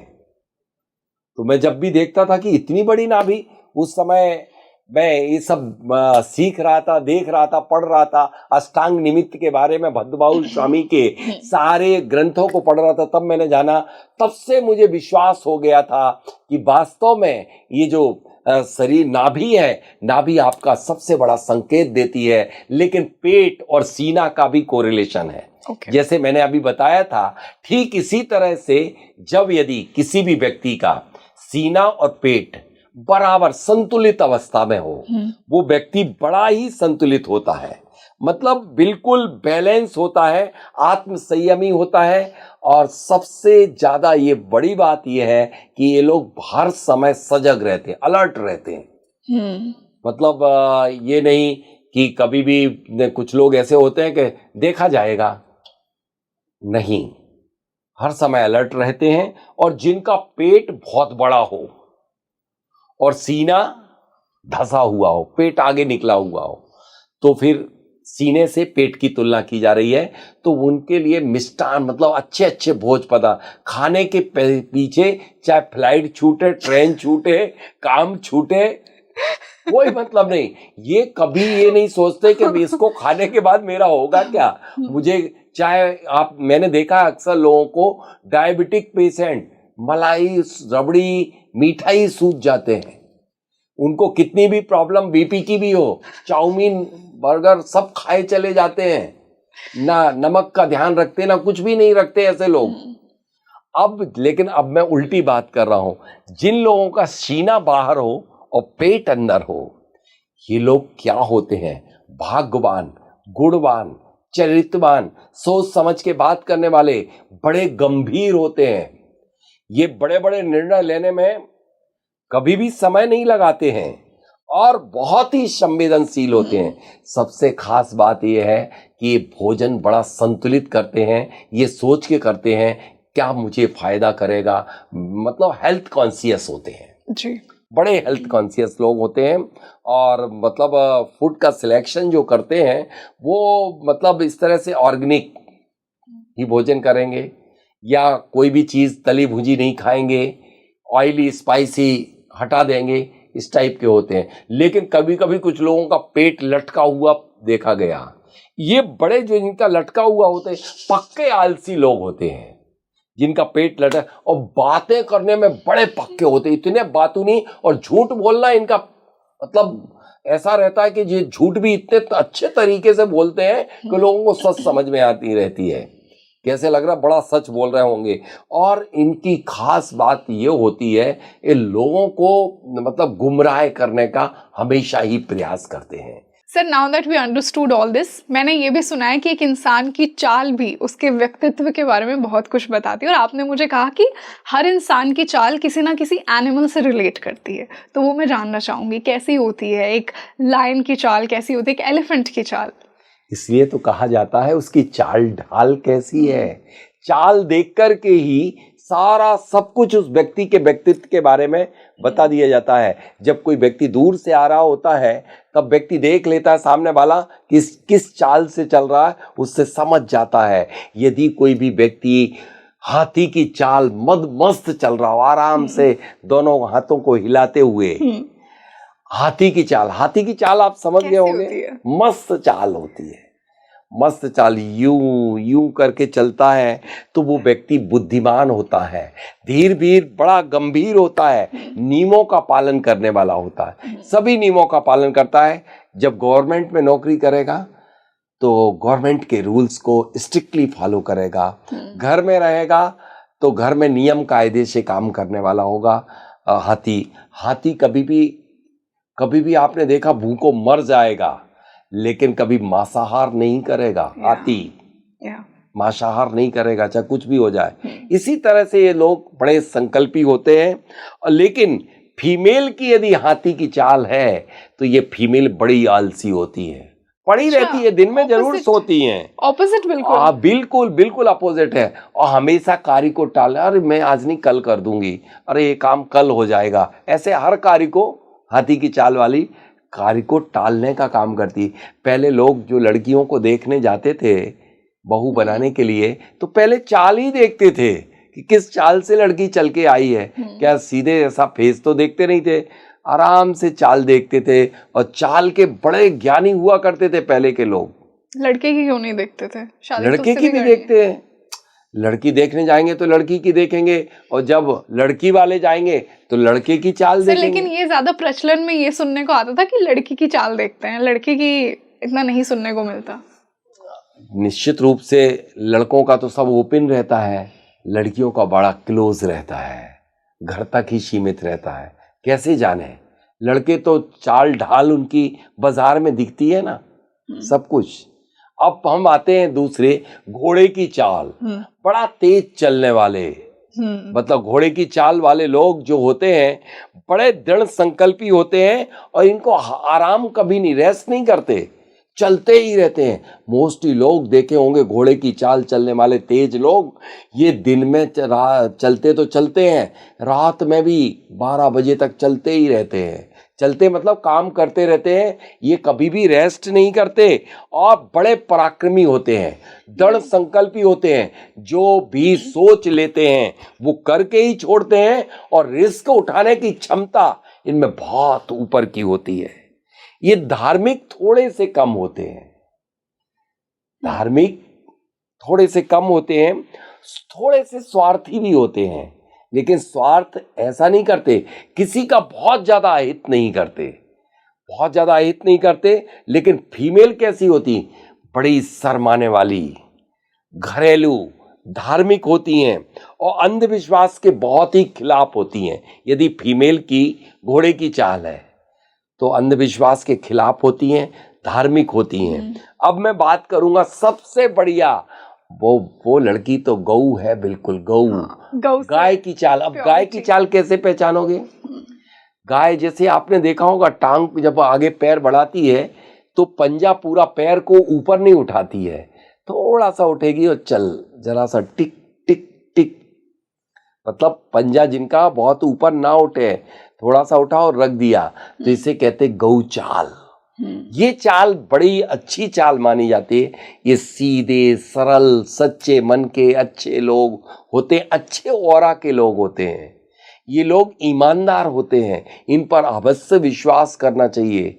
Speaker 1: तो मैं जब भी देखता था कि इतनी बड़ी नाभि, उस समय मैं ये सब सीख रहा था, देख रहा था, पढ़ रहा था, अष्टांग निमित्त के बारे में भद्रबाहुल स्वामी के सारे ग्रंथों को पढ़ रहा था। तब मैंने जाना, तब से मुझे विश्वास हो गया था कि वास्तव में ये जो शरीर नाभि है, नाभि आपका सबसे बड़ा संकेत देती है। लेकिन पेट और सीना का भी कोरिलेशन है। जैसे मैंने अभी बताया था, ठीक इसी तरह से जब यदि किसी भी व्यक्ति का सीना और पेट बराबर संतुलित अवस्था में हो, वो व्यक्ति बड़ा ही संतुलित होता है, मतलब बिल्कुल बैलेंस होता है, आत्म संयमी होता है। और सबसे ज्यादा ये बड़ी बात ये है कि ये लोग हर समय सजग रहते हैं, अलर्ट रहते हैं। मतलब ये नहीं कि कभी भी, कुछ लोग ऐसे होते हैं कि देखा जाएगा, नहीं, हर समय अलर्ट रहते हैं। और जिनका पेट बहुत बड़ा हो और सीना धसा हुआ हो, पेट आगे निकला हुआ हो, तो फिर सीने से पेट की तुलना की जा रही है, तो उनके लिए मिष्टान मतलब अच्छे अच्छे भोज पदार्थ खाने के पीछे, चाहे फ्लाइट छूटे, ट्रेन छूटे, काम छूटे, कोई मतलब नहीं। ये कभी ये नहीं सोचते कि इसको खाने के बाद मेरा होगा क्या, मुझे चाहे आप, मैंने देखा अक्सर लोगों को, डायबिटिक पेशेंट मलाई, रबड़ी, मिठाई सूझ जाते हैं। उनको कितनी भी प्रॉब्लम बीपी की भी हो, चाउमीन, बर्गर सब खाए चले जाते हैं, ना नमक का ध्यान रखते, ना कुछ भी नहीं रखते ऐसे लोग। अब लेकिन अब मैं उल्टी बात कर रहा हूं, जिन लोगों का सीना बाहर हो और पेट अंदर हो, ये लोग क्या होते हैं, भाग्यवान, गुणवान, चरित्रवान, सोच समझ के बात करने वाले, बड़े गंभीर होते हैं। ये बड़े बड़े निर्णय लेने में कभी भी समय नहीं लगाते हैं और बहुत ही संवेदनशील होते हैं। सबसे खास बात यह है कि ये भोजन बड़ा संतुलित करते हैं, ये सोच के करते हैं क्या मुझे फायदा करेगा, मतलब हेल्थ कॉन्शियस होते हैं जी, बड़े हेल्थ कॉन्शियस लोग होते हैं। और मतलब फूड का सिलेक्शन जो करते हैं वो मतलब इस तरह से ऑर्गेनिक ही भोजन करेंगे, या कोई भी चीज़ तली भुजी नहीं खाएंगे, ऑयली स्पाइसी हटा देंगे, इस टाइप के होते हैं। लेकिन कभी कभी कुछ लोगों का पेट लटका हुआ देखा गया। ये बड़े जो इनका लटका हुआ होते हैं पक्के आलसी लोग होते हैं, जिनका पेट लटका, और बातें करने में बड़े पक्के होते हैं, इतने बातूनी, और झूठ बोलना इनका मतलब ऐसा रहता है कि ये झूठ भी इतने अच्छे तरीके से बोलते हैं कि लोगों को सच समझ में आती रहती है, कैसे लग रहा बड़ा सच बोल रहे होंगे। और इनकी खास बात ये होती है, ये लोगों को मतलब गुमराह करने का हमेशा ही प्रयास करते हैं।
Speaker 2: Sir, now that we understood all this, मैंने ये भी सुना है कि एक इंसान की चाल भी उसके व्यक्तित्व के बारे में बहुत कुछ बताती है, और आपने मुझे कहा कि हर इंसान की चाल किसी ना किसी एनिमल से रिलेट करती है, तो वो मैं जानना चाहूँगी कैसी होती है एक लायन की चाल, कैसी होती है एक एलिफेंट की चाल।
Speaker 1: इसलिए तो कहा जाता है उसकी चाल ढाल कैसी है। चाल देख कर के ही सारा सब कुछ उस व्यक्ति के व्यक्तित्व के बारे में बता दिया जाता है। जब कोई व्यक्ति दूर से आ रहा होता है तब व्यक्ति देख लेता है सामने वाला किस चाल से चल रहा है, उससे समझ जाता है। यदि कोई भी व्यक्ति हाथी की चाल मस्त चल रहा हो, आराम से दोनों हाथों को हिलाते हुए, हाथी की चाल आप समझ गए होंगे, मस्त चाल होती है, मस्त चाल, यूं यूं करके चलता है तो वो व्यक्ति बुद्धिमान होता है, धीर बड़ा गंभीर होता है, नियमों का पालन करने वाला होता है, सभी नियमों का पालन करता है। जब गवर्नमेंट में नौकरी करेगा तो गवर्नमेंट के रूल्स को स्ट्रिक्टली फॉलो करेगा, घर में रहेगा तो घर में नियम कायदे से काम करने वाला होगा। हाथी कभी भी आपने देखा भूखों मर जाएगा, लेकिन कभी मांसाहार नहीं करेगा। हाथी मांसाहार नहीं करेगा, चाहे कुछ भी हो जाए। इसी तरह से ये लोग बड़े संकल्पी होते हैं। लेकिन फीमेल की यदि हाथी की चाल है तो ये फीमेल बड़ी आलसी होती है, पड़ी रहती है, दिन में जरूर सोती हैं।
Speaker 2: ऑपोजिट बिल्कुल
Speaker 1: बिल्कुल अपोजिट है, और हमेशा कार्य को टाल, अरे मैं आज नहीं कल कर दूंगी, अरे ये काम कल हो जाएगा, ऐसे हर कार्य को हाथी की चाल वाली कार्य को टालने का काम करती। पहले लोग जो लड़कियों को देखने जाते थे बहू बनाने के लिए, तो पहले चाल ही देखते थे कि किस चाल से लड़की चल के आई है। क्या सीधे ऐसा फेस तो देखते नहीं थे, आराम से चाल देखते थे, और चाल के बड़े ज्ञानी हुआ करते थे पहले के लोग।
Speaker 2: लड़के की क्यों नहीं देखते थे?
Speaker 1: लड़के की भी देखते हैं, लड़की देखने जाएंगे तो लड़की की देखेंगे, और जब लड़की वाले जाएंगे तो लड़के की चाल देखेंगे।
Speaker 2: लेकिन ये ज्यादा प्रचलन में ये सुनने को आता था कि लड़की की चाल देखते हैं, लड़की की इतना नहीं सुनने को मिलता।
Speaker 1: निश्चित रूप से लड़कों का तो सब ओपन रहता है, लड़कियों का बड़ा क्लोज रहता है, घर तक ही सीमित रहता है। कैसे जाने, लड़के तो चाल ढाल उनकी बाजार में दिखती है ना, सब कुछ। अब हम आते हैं दूसरे, घोड़े की चाल, बड़ा तेज चलने वाले, मतलब घोड़े की चाल वाले लोग जो होते हैं बड़े दृढ़ संकल्पी होते हैं, और इनको आराम कभी नहीं, रेस्ट नहीं करते, चलते ही रहते हैं। मोस्टली लोग देखे होंगे घोड़े की चाल चलने वाले तेज लोग, ये दिन में चलते तो चलते हैं, रात में भी 12 बजे तक चलते ही रहते हैं। चलते मतलब काम करते रहते हैं, ये कभी भी रेस्ट नहीं करते, और बड़े पराक्रमी होते हैं, दृढ़ संकल्पी होते हैं। जो भी सोच लेते हैं वो करके ही छोड़ते हैं, और रिस्क उठाने की क्षमता इनमें बहुत ऊपर की होती है। ये धार्मिक थोड़े से कम होते हैं, धार्मिक थोड़े से कम होते हैं, थोड़े से स्वार्थी भी होते हैं, लेकिन स्वार्थ ऐसा नहीं करते, किसी का बहुत ज्यादा हित नहीं करते, लेकिन फीमेल कैसी होती, बड़ी शर्माने वाली, घरेलू, धार्मिक होती हैं, और अंधविश्वास के बहुत ही खिलाफ होती हैं। यदि फीमेल की घोड़े की चाल है तो अंधविश्वास के खिलाफ होती हैं, धार्मिक होती हैं। अब मैं बात करूंगा सबसे बढ़िया, वो लड़की तो गऊ है, बिल्कुल गऊ, गाय की चाल। अब गाय की चाल कैसे पहचानोगे? गाय जैसे आपने देखा होगा, टांग जब आगे पैर बढ़ाती है तो पंजा पूरा पैर को ऊपर नहीं उठाती है, थोड़ा सा उठेगी और चल, जरा सा टिक टिक टिक, मतलब पंजा जिनका बहुत ऊपर ना उठे, थोड़ा सा उठा और रख दिया, तो इसे कहते गौ चाल। ये चाल बड़ी अच्छी चाल मानी जाती है। ये सीधे सरल सच्चे मन के अच्छे लोग होते हैं, अच्छे ऑरा के लोग होते हैं। ये लोग ईमानदार होते हैं, इन पर अवश्य विश्वास करना चाहिए।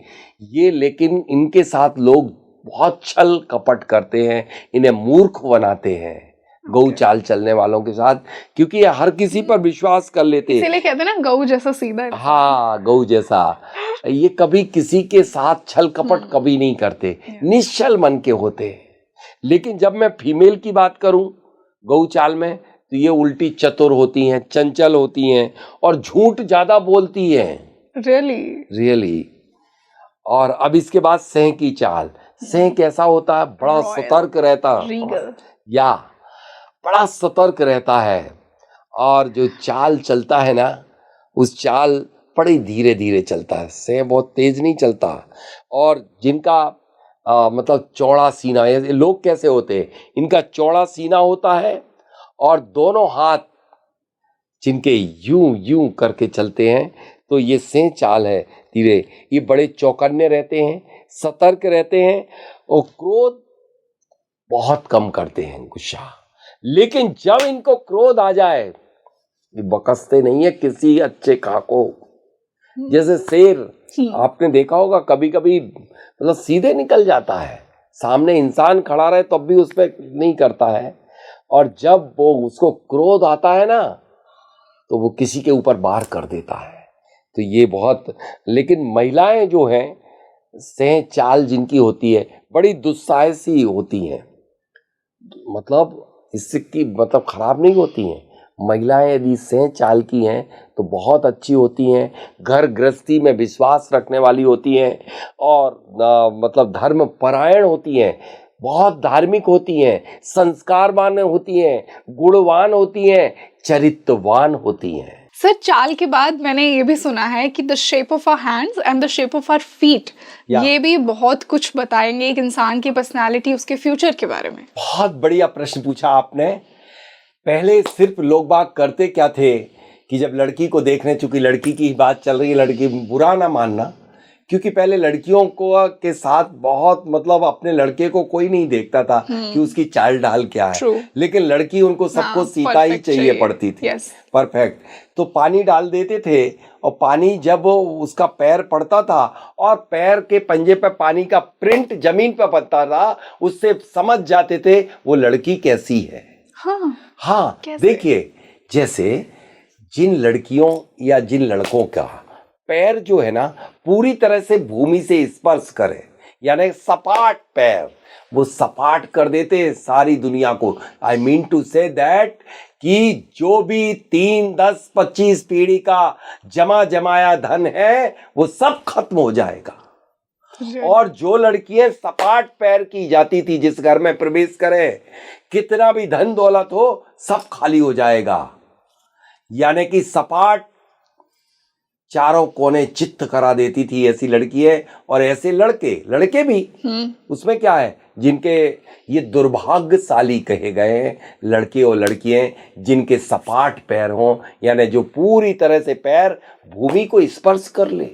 Speaker 1: ये लेकिन इनके साथ लोग बहुत छल कपट करते हैं, इन्हें मूर्ख बनाते हैं गौ चाल चलने वालों के साथ, क्योंकि ये हर किसी पर विश्वास कर लेते हैं।
Speaker 2: इसीलिए कहते हैं ना गौ जैसा सीधा।
Speaker 1: हाँ, गौ जैसा। ये कभी किसी के साथ छल कपट कभी नहीं करते, निश्चल मन के होते हैं। लेकिन जब मैं फीमेल की बात करूं गौ चाल में, तो ये उल्टी चतुर होती हैं, चंचल होती हैं और झूठ ज्यादा बोलती हैं। रियली। और अब इसके बाद सें की चाल। सें कैसा होता है? बड़ा सतर्क रहता या बड़ा सतर्क रहता है, और जो चाल चलता है ना, उस चाल बड़ी धीरे धीरे चलता है। सें बहुत तेज नहीं चलता। और जिनका मतलब चौड़ा सीना, ये लोग कैसे होते हैं? इनका चौड़ा सीना होता है और दोनों हाथ जिनके यूं यूं करके चलते हैं, तो ये सें चाल है धीरे। ये बड़े चौकन्ने रहते हैं, सतर्क रहते हैं और क्रोध बहुत कम करते हैं, गुस्सा। लेकिन जब इनको क्रोध आ जाए, ये बकसते नहीं है किसी अच्छे खा को। जैसे शेर, आपने देखा होगा कभी कभी मतलब सीधे निकल जाता है, सामने इंसान खड़ा रहे तब भी उस पर नहीं करता है, और जब वो उसको क्रोध आता है ना, तो वो किसी के ऊपर वार कर देता है। तो ये बहुत। लेकिन महिलाएं जो हैं, सें चाल जिनकी होती है, बड़ी दुस्साहसी होती हैं, मतलब इससे की मतलब खराब नहीं होती हैं। महिलाएं यदि सें चाल की हैं तो बहुत अच्छी होती हैं, घर गृहस्थी में विश्वास रखने वाली होती हैं, और मतलब धर्म परायण होती हैं, बहुत धार्मिक होती हैं, संस्कारवान होती हैं, गुणवान होती हैं, चरित्रवान होती हैं।
Speaker 2: सर, चाल के बाद मैंने ये भी सुना है कि the shape of our hands and the shape of our feet, ये भी बहुत कुछ बताएंगे एक इंसान की पर्सनालिटी, उसके फ्यूचर के बारे में।
Speaker 1: बहुत बढ़िया प्रश्न पूछा आपने। पहले सिर्फ लोग बाग करते क्या थे कि जब लड़की को देखने, चूंकि लड़की की बात चल रही है, लड़की बुरा ना मानना, क्योंकि पहले लड़कियों को के साथ बहुत मतलब अपने लड़के को कोई नहीं देखता था कि उसकी चाल ढाल क्या है। लेकिन लड़की उनको सबको सीता ही चाहिए पड़ती थी। परफेक्ट। तो पानी डाल देते थे, और पानी जब उसका पैर पड़ता था और पैर के पंजे पे पानी का प्रिंट जमीन पे पड़ता था, उससे समझ जाते थे वो लड़की कैसी है। हाँ, देखिए, जैसे जिन लड़कियों या जिन लड़कों का पैर जो है ना पूरी तरह से भूमि से स्पर्श करे, यानी सपाट पैर, वो सपाट कर देते सारी दुनिया को। I mean to say that कि जो भी 3, 10, 25 पीढ़ी का जमा जमाया धन है वो सब खत्म हो जाएगा। और जो लड़कियां सपाट पैर की जाती थी, जिस घर में प्रवेश करे, कितना भी धन दौलत हो सब खाली हो जाएगा। यानी कि सपाट चारों कोने चित्त करा देती थी ऐसी लड़कियां। और ऐसे लड़के भी उसमें क्या है, जिनके ये दुर्भाग्यशाली कहे गए हैं लड़के और लड़कियां जिनके सपाट पैर हों, यानी जो पूरी तरह से पैर भूमि को स्पर्श कर ले।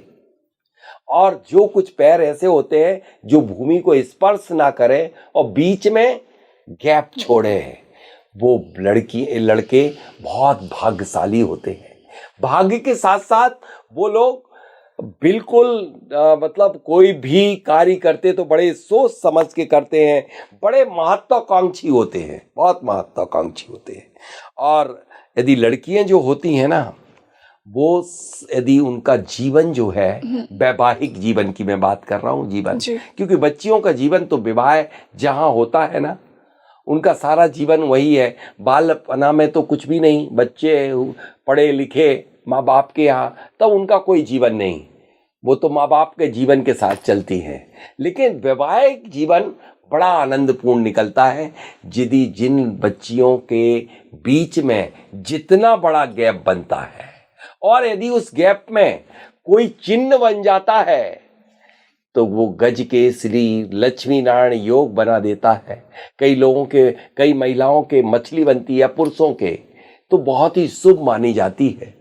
Speaker 1: और जो कुछ पैर ऐसे होते हैं जो भूमि को स्पर्श ना करे और बीच में गैप छोड़े, वो लड़के बहुत भाग्यशाली होते हैं। भाग्य के साथ साथ वो लोग बिल्कुल मतलब कोई भी कार्य करते तो बड़े सोच समझ के करते हैं, बड़े महत्वाकांक्षी होते हैं, बहुत महत्वाकांक्षी होते हैं। और यदि लड़कियां जो होती हैं ना, वो यदि उनका जीवन जो है, वैवाहिक जीवन की मैं बात कर रहा हूँ, जीवन, क्योंकि बच्चियों का जीवन तो विवाह जहाँ होता है ना, उनका सारा जीवन वही है। बालपना में तो कुछ भी नहीं, बच्चे पढ़े लिखे माँ बाप के यहाँ, तब उनका कोई जीवन नहीं, वो तो माँ बाप के जीवन के साथ चलती है। लेकिन वैवाहिक जीवन बड़ा आनंदपूर्ण निकलता है यदि जिन बच्चियों के बीच में जितना बड़ा गैप बनता है, और यदि उस गैप में कोई चिन्ह बन जाता है तो वो गज के श्री लक्ष्मी नारायण योग बना देता है। कई लोगों के, कई महिलाओं के मछली बनती है, पुरुषों के तो बहुत ही शुभ मानी जाती है,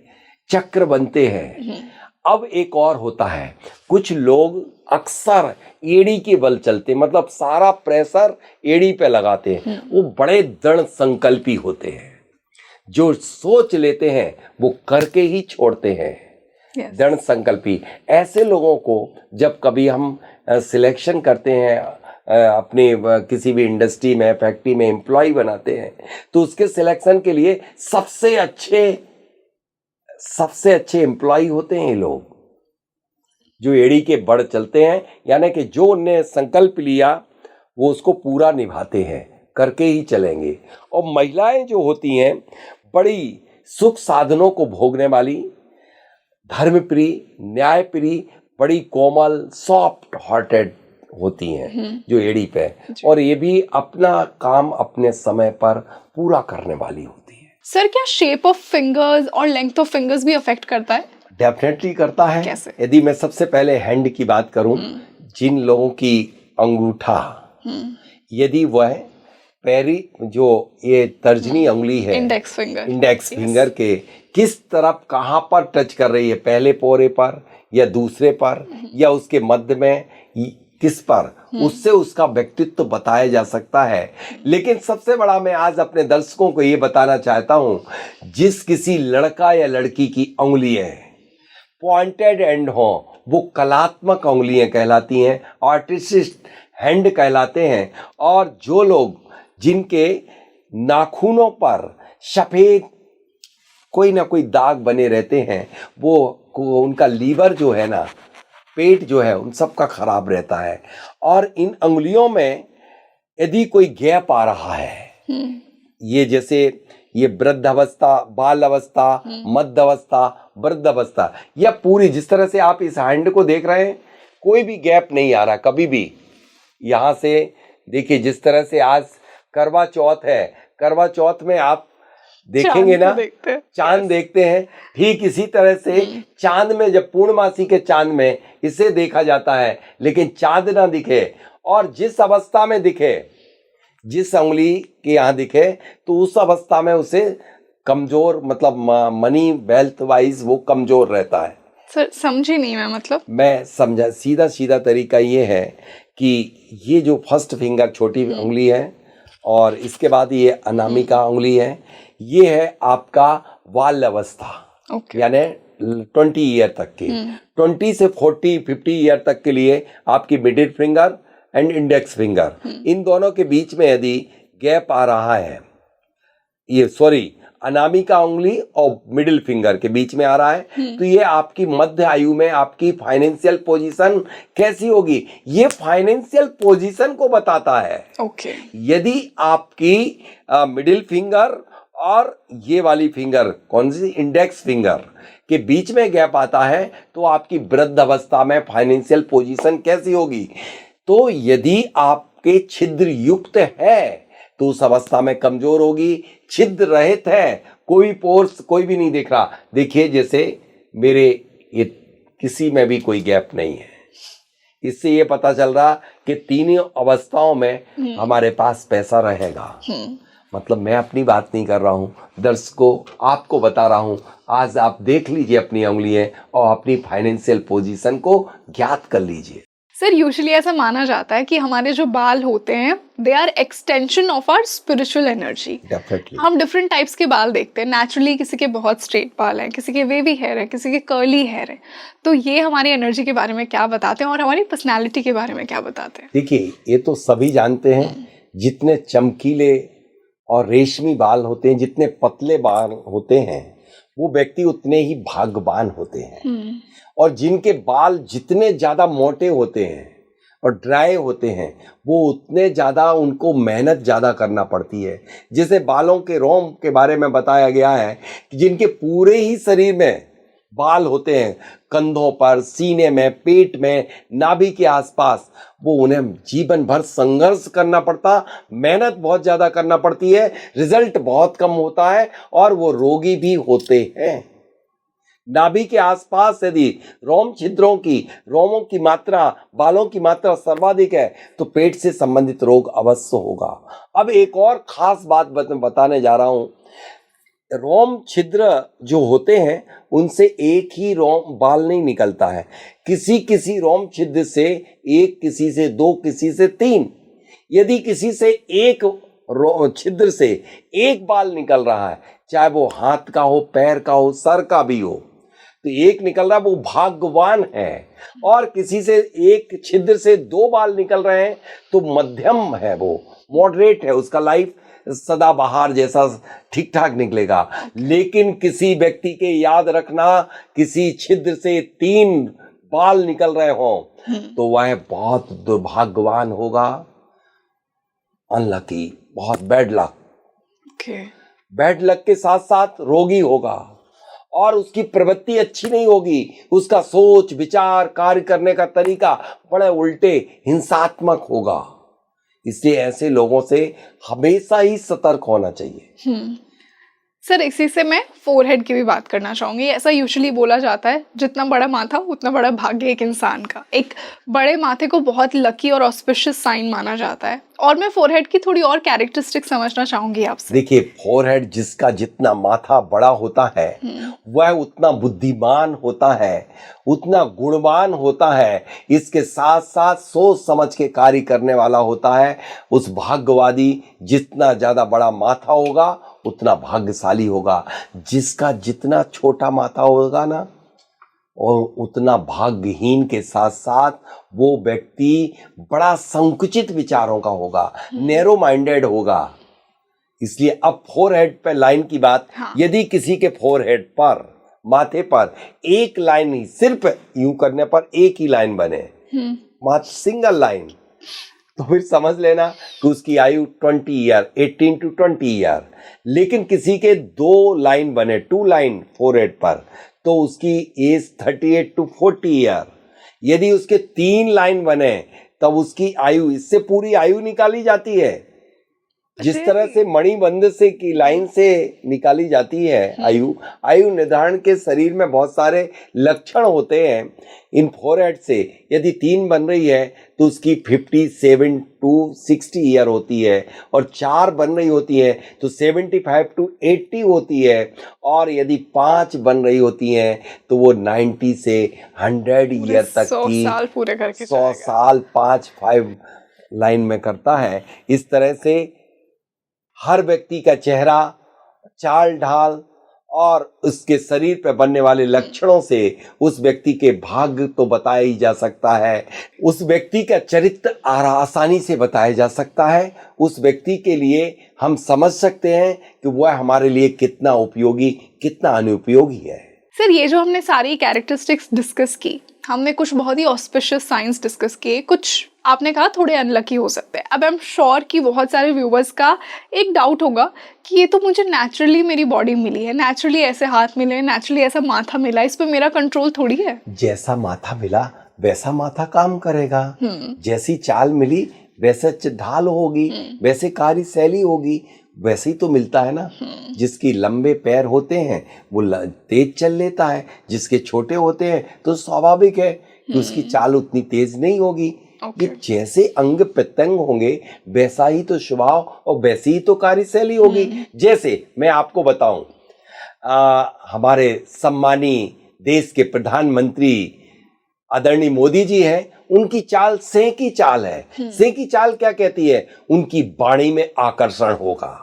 Speaker 1: चक्र बनते हैं। अब एक और होता है, कुछ लोग अक्सर एड़ी के बल चलते, मतलब सारा प्रेशर एड़ी पे लगाते हैं, वो बड़े दृढ़ संकल्पी होते हैं। जो सोच लेते हैं वो करके ही छोड़ते हैं।
Speaker 2: Yes.
Speaker 1: दृढ़ संकल्पी ऐसे लोगों को जब कभी हम सिलेक्शन करते हैं, अपने किसी भी इंडस्ट्री में, फैक्ट्री में एम्प्लॉय बनाते हैं, तो उसके सिलेक्शन के लिए सबसे अच्छे एम्प्लॉय होते हैं ये लोग, जो एड़ी के बढ़ चलते हैं, यानी कि जो उन्हें संकल्प लिया वो उसको पूरा निभाते हैं, करके ही चलेंगे। और महिलाएं जो होती हैं बड़ी सुख साधनों को भोगने वाली, धर्मप्रिय, न्यायप्रिय, बड़ी कोमल, सॉफ्ट हार्टेड होती हैं जो एड़ी पे, और ये भी अपना काम अपने समय पर पूरा करने वाली होती है।
Speaker 2: सर, क्या शेप ऑफ फिंगर्स और लेंथ ऑफ फिंगर्स भी अफेक्ट करता है?
Speaker 1: डेफिनेटली करता है।
Speaker 2: कैसे?
Speaker 1: यदि मैं सबसे पहले हैंड की बात करूं, जिन लोगों की अंगूठा यदि वह पैरी जो ये तर्जनी उंगली है, इंडेक्स फिंगर के किस तरफ कहाँ पर टच कर रही है, पहले पोरे पर या दूसरे पर या उसके मध्य में, किस पर, उससे उसका व्यक्तित्व बताया जा सकता है। लेकिन सबसे बड़ा मैं आज अपने दर्शकों को ये बताना चाहता हूं, जिस किसी लड़का या लड़की की उंगलियां पॉइंटेड एंड हो, वो कलात्मक उंगलियां कहलाती हैं, आर्टिस्टिक हैंड कहलाते हैं। और जो लोग जिनके नाखूनों पर सफेद कोई ना कोई दाग बने रहते हैं, वो उनका लीवर जो है ना, पेट जो है, उन सब का खराब रहता है। और इन अंगुलियों में यदि कोई गैप आ रहा है, ये जैसे ये वृद्ध अवस्था, बाल अवस्था, मध्य अवस्था, वृद्ध अवस्था, या पूरी जिस तरह से आप इस हैंड को देख रहे हैं, कोई भी गैप नहीं आ रहा कभी भी। यहाँ से देखिए, जिस तरह से आज करवा चौथ है, करवा चौथ में आप देखेंगे ना, चांद देखते हैं, ठीक इसी तरह से चांद में, जब पूर्णमासी के चांद में इसे देखा जाता है, लेकिन चांद ना दिखे और जिस अवस्था में दिखे, जिस उंगली के यहाँ दिखे, तो उस अवस्था में उसे कमजोर, मतलब मनी वेल्थ वाइज वो कमजोर रहता है।
Speaker 2: सर समझी नहीं
Speaker 1: मैं समझा। सीधा तरीका ये है कि ये जो फर्स्ट फिंगर छोटी उंगली है और इसके बाद ये अनामिका उंगली है, ये है आपका बाल अवस्था, यानी 20 ईयर तक की, 20 से 40-50 ईयर तक के लिए आपकी middle finger and index finger, इन दोनों के बीच में यदि गैप आ रहा है, ये अनामिका उंगली और मिडिल फिंगर के बीच में आ रहा है, तो ये आपकी मध्य आयु में आपकी फाइनेंशियल पोजीशन कैसी होगी, ये फाइनेंशियल पोजीशन को बताता है। यदि आपकी मिडिल फिंगर और ये वाली फिंगर, कौन सी, इंडेक्स फिंगर के बीच में गैप आता है, तो आपकी वृद्ध अवस्था में फाइनेंशियल पोजीशन कैसी होगी। तो यदि आपके छिद्र युक्त है तो उस अवस्था में कमजोर होगी। छिद्र रहित है, कोई पोर्स कोई भी नहीं दिख रहा, देखिए जैसे मेरे ये किसी में भी कोई गैप नहीं है, इससे ये पता चल रहा कि तीनों अवस्थाओं में हमारे पास पैसा रहेगा। मतलब मैं अपनी बात नहीं कर रहा हूँ, दर्शकों आपको बता रहा हूँ। आज आप देख लीजिए अपनी उंगलियां और अपनी फाइनेंशियल पोजीशन को ज्ञात कर लीजिए।
Speaker 2: सर यूजुअली ऐसा माना जाता है कि हमारे जो बाल होते हैं, they are extension of our spiritual energy. हम डिफरेंट टाइप्स के बाल देखते हैं। नेचुरली किसी के बहुत स्ट्रेट बाल हैं, किसी के वेवी हेयर है, किसी के कर्ली हेयर है। तो ये हमारी एनर्जी के बारे में क्या बताते हैं और हमारी पर्सनैलिटी के बारे में क्या बताते हैं?
Speaker 1: देखिए, ये तो सभी जानते हैं, जितने चमकीले और रेशमी बाल होते हैं, जितने पतले बाल होते हैं, वो व्यक्ति उतने ही भाग्यवान होते हैं। और जिनके बाल जितने ज़्यादा मोटे होते हैं और ड्राई होते हैं, वो उतने ज़्यादा उनको मेहनत ज़्यादा करना पड़ती है। जैसे बालों के रोम के बारे में बताया गया है कि जिनके पूरे ही शरीर में बाल होते हैं, कंधों पर, सीने में, पेट में, नाभि के आसपास, वो उन्हें जीवन भर संघर्ष करना पड़ता, मेहनत बहुत ज़्यादा करना पड़ती है, रिजल्ट बहुत कम होता है और वो रोगी भी होते हैं। नाभि के आसपास यदि रोम छिद्रों की, रोमों की मात्रा, बालों की मात्रा सर्वाधिक है, तो पेट से संबंधित रोग अवश्य होगा। अब एक और खास बात बताने जा रहा हूं। रोम छिद्र जो होते हैं, उनसे एक ही रोम बाल नहीं निकलता है। किसी किसी रोम छिद्र से एक, किसी से दो, किसी से तीन। यदि किसी से एक छिद्र से एक बाल निकल रहा है, चाहे वो हाथ का हो, पैर का हो, सर का भी हो, तो एक निकल रहा है, वो भाग्यवान है। और किसी से एक छिद्र से 2 बाल निकल रहे हैं तो मध्यम है, वो मॉडरेट है, उसका लाइफ सदाबहार जैसा ठीक ठाक निकलेगा। लेकिन किसी व्यक्ति के याद रखना, किसी छिद्र से 3 बाल निकल रहे हो तो वह बहुत दुर्भाग्यवान होगा, अनलकी, बहुत बैड लक। बैड लक के साथ साथ रोगी होगा और उसकी प्रवृत्ति अच्छी नहीं होगी, उसका सोच विचार कार्य करने का तरीका बड़े उल्टे हिंसात्मक होगा। इसलिए ऐसे लोगों से हमेशा ही सतर्क होना चाहिए।
Speaker 2: सर, इसी से मैं फोरहेड की भी बात करना चाहूंगी। ऐसा यूजुअली बोला जाता है, जितना बड़ा माथा उतना बड़ा भाग्य एक इंसान का। एक बड़े माथे को बहुत लकी और ऑस्पिशियस साइन माना जाता है। और मैं फोरहेड की थोड़ी और कैरेक्टरिस्टिक समझना चाहूंगी आपसे।
Speaker 1: देखिए, फोरहेड जिसका जितना माथा बड़ा होता है वह उतना बुद्धिमान होता है, उतना गुणवान होता है, इसके साथ साथ सोच समझ के कार्य करने वाला होता है। उस भाग्यवादी जितना ज्यादा बड़ा माथा होगा उतना भाग्यशाली होगा। जिसका जितना छोटा माथा होगा ना, और उतना भाग्यहीन के साथ साथ वो व्यक्ति बड़ा संकुचित विचारों का होगा, नैरो माइंडेड होगा। इसलिए अब फोरहेड पे लाइन की बात, यदि किसी के फोरहेड पर, माथे पर एक लाइन ही, सिर्फ यूं करने पर एक ही लाइन बने, मात्र सिंगल लाइन, तो फिर समझ लेना कि उसकी आयु 20 ईयर, 18 to 20 ईयर। लेकिन किसी के 2 लाइन बने, 2 लाइन फोरहेड पर, तो उसकी एज 38 to 40 ईयर। यदि उसके 3 लाइन बने तब उसकी आयु, इससे पूरी आयु निकाली जाती है। जिस तरह से मणिबंध से की लाइन से निकाली जाती है आयु निर्धारण के शरीर में बहुत सारे लक्षण होते हैं। इन फोरहेड से यदि 3 बन रही है तो उसकी 57 to 60 ईयर होती है, और 4 बन रही होती है तो 75 to 80 होती है, और यदि 5 बन रही होती हैं तो वो 90 से 100 ईयर तक की
Speaker 2: 100 साल पूरे करके
Speaker 1: 100 साल 5 लाइन में करता है। इस तरह से हर व्यक्ति का चेहरा, चाल ढाल और उसके शरीर पर बनने वाले लक्षणों से उस व्यक्ति के भाग्य तो बताया ही जा सकता है। उस व्यक्ति का चरित्र आसानी से बताया जा सकता है। उस व्यक्ति के लिए हम समझ सकते हैं कि वह हमारे लिए कितना उपयोगी, कितना अनुपयोगी है।
Speaker 2: सर, ये जो हमने सारी कैरेक्टरिस्टिक्स डिस्कस की, हमने कुछ बहुत ही ऑस्पिशियस साइंस डिस्कस किए, कुछ आपने कहा थोड़े अनलकी हो सकते हैं। अब आई एम श्योर कि बहुत सारे व्यूवर्स का एक डाउट होगा कि ये तो मुझे नेचुरली मेरी बॉडी मिली है, नेचुरली ऐसे हाथ मिले, नेचुरली ऐसा माथा मिला, इस पे मेरा कंट्रोल थोड़ी है।
Speaker 1: जैसा माथा मिला वैसा माथा काम करेगा, जैसी चाल मिली वैसे ढाल होगी, वैसे कार्यशैली होगी, वैसे ही तो मिलता है ना। जिसकी लंबे पैर होते हैं वो तेज चल लेता है, जिसके छोटे होते हैं तो स्वाभाविक है कि उसकी चाल उतनी तेज नहीं होगी। ये जैसे अंग प्रत्यंग होंगे वैसा ही तो स्वभाव और वैसी ही तो कार्यशैली होगी। जैसे मैं आपको बताऊं, हमारे सम्मानी देश के प्रधानमंत्री आदरणीय मोदी जी हैं, उनकी चाल सें की चाल है। सें की चाल क्या कहती है? उनकी वाणी में आकर्षण होगा,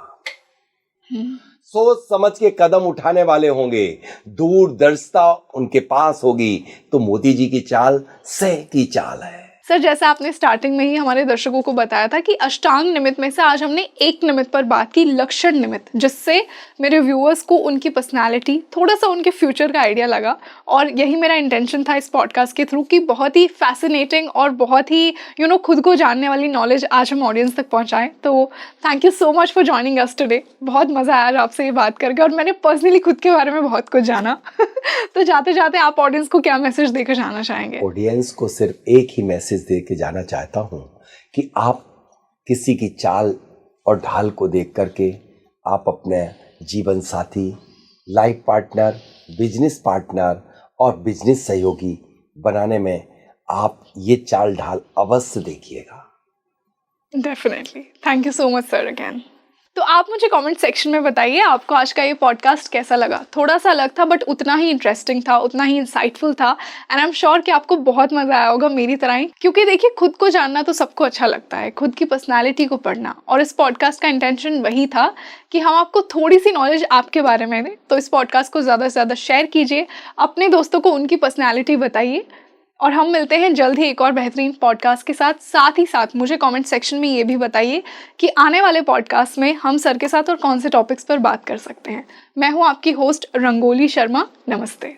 Speaker 1: सोच समझ के कदम उठाने वाले होंगे, दूरदर्शिता उनके पास होगी। तो मोदी जी की चाल सें की चाल है।
Speaker 2: सर, जैसा आपने स्टार्टिंग में ही हमारे दर्शकों को बताया था कि अष्टांग निमित्त में से आज हमने एक निमित्त पर बात की, लक्षण निमित्त, जिससे मेरे व्यूअर्स को उनकी पर्सनालिटी, थोड़ा सा उनके फ्यूचर का आइडिया लगा। और यही मेरा इंटेंशन था इस पॉडकास्ट के थ्रू कि बहुत ही फैसिनेटिंग और बहुत ही खुद को जानने वाली नॉलेज आज हम ऑडियंस तक पहुँचाएँ। तो thank you so much for joining us today. बहुत मज़ा आया आज आपसे ये बात करके, और मैंने पर्सनली खुद के बारे में बहुत कुछ जाना। तो जाते जाते आप ऑडियंस को क्या मैसेज देकर जाना चाहेंगे?
Speaker 1: ऑडियंस को सिर्फ एक ही मैसेज दे के जाना चाहता हूं कि आप किसी की चाल और ढाल को देख करके आप अपने जीवन साथी, लाइफ पार्टनर, बिजनेस पार्टनर और बिजनेस सहयोगी बनाने में आप ये चाल ढाल अवश्य देखिएगा।
Speaker 2: Definitely. Thank you so much sir again. तो आप मुझे कमेंट सेक्शन में बताइए आपको आज का ये पॉडकास्ट कैसा लगा। थोड़ा सा अलग था बट उतना ही इंटरेस्टिंग था, उतना ही इंसाइटफुल था एंड आई एम श्योर कि आपको बहुत मजा आया होगा मेरी तरह ही, क्योंकि देखिए खुद को जानना तो सबको अच्छा लगता है, खुद की पर्सनैलिटी को पढ़ना, और इस पॉडकास्ट का इंटेंशन वही था कि हम आपको थोड़ी सी नॉलेज आपके बारे में दें। तो इस पॉडकास्ट को ज़्यादा से ज़्यादा शेयर कीजिए, अपने दोस्तों को उनकी पर्सनैलिटी बताइए, और हम मिलते हैं जल्द ही एक और बेहतरीन पॉडकास्ट के साथ। साथ ही साथ मुझे कमेंट सेक्शन में ये भी बताइए कि आने वाले पॉडकास्ट में हम सर के साथ और कौन से टॉपिक्स पर बात कर सकते हैं। मैं हूँ आपकी होस्ट रंगोली शर्मा। नमस्ते।